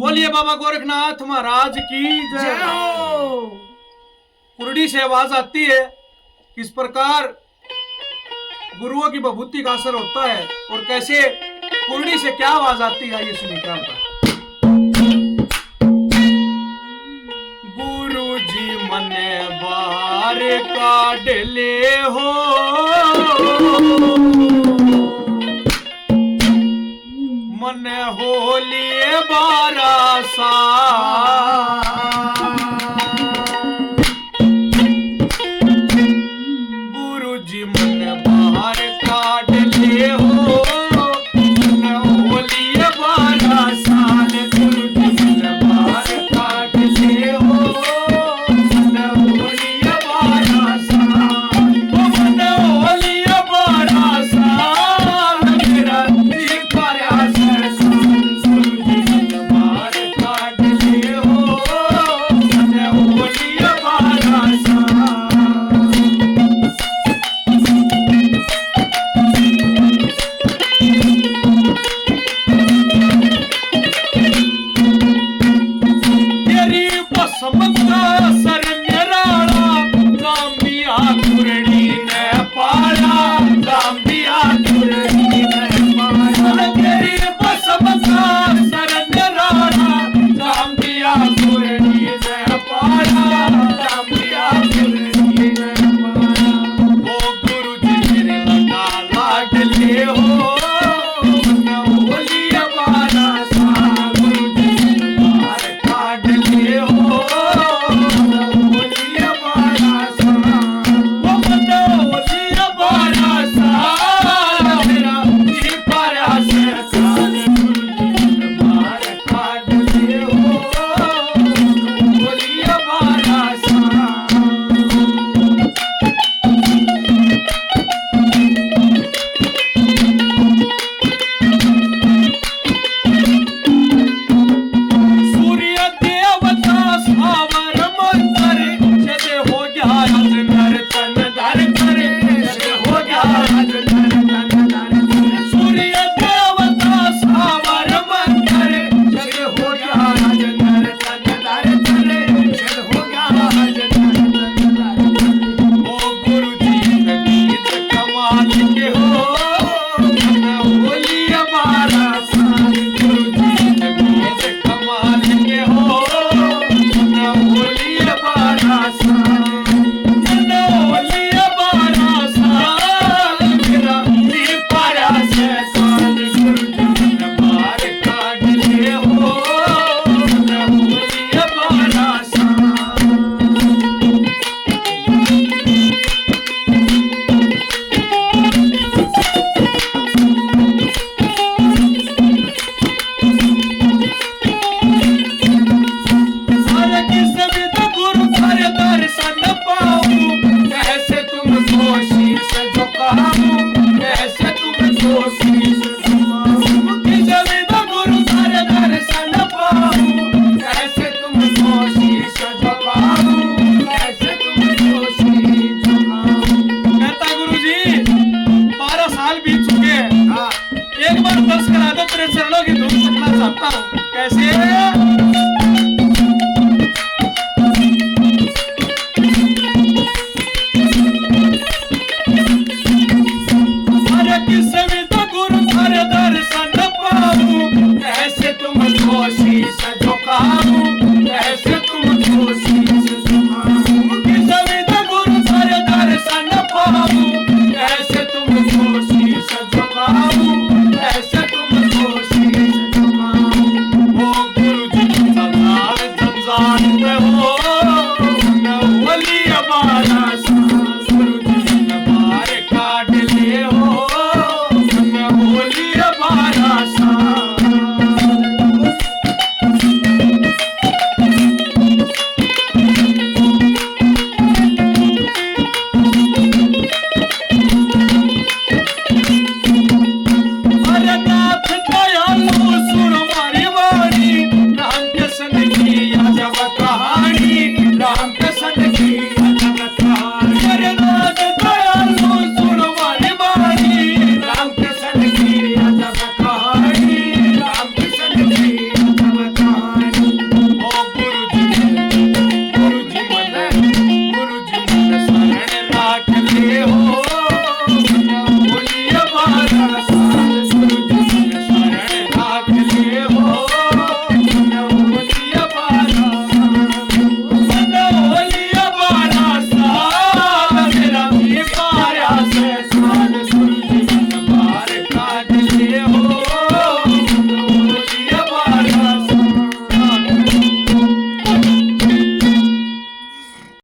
बोलिए बाबा गोरखनाथ महाराज की जय। कुरडी से आवाज आती है किस प्रकार गुरुओं की विभूति का असर होता है और कैसे कुरडी से क्या आवाज आती है, ये सुनिए क्या होता है। गुरु जी मने बाहर काट ले हो, मन होली बारासा, गुरु जी मन बाहर काट ले हो, मन होली बारासा, गुरु जी मन बाहर काट ले हो, मन होली बारासा, मन होली बारासा, मेरा दिल प्रयास एक बार दर्श करा दो तेरे चरणों की धूप सकना चाहता हूँ। कैसे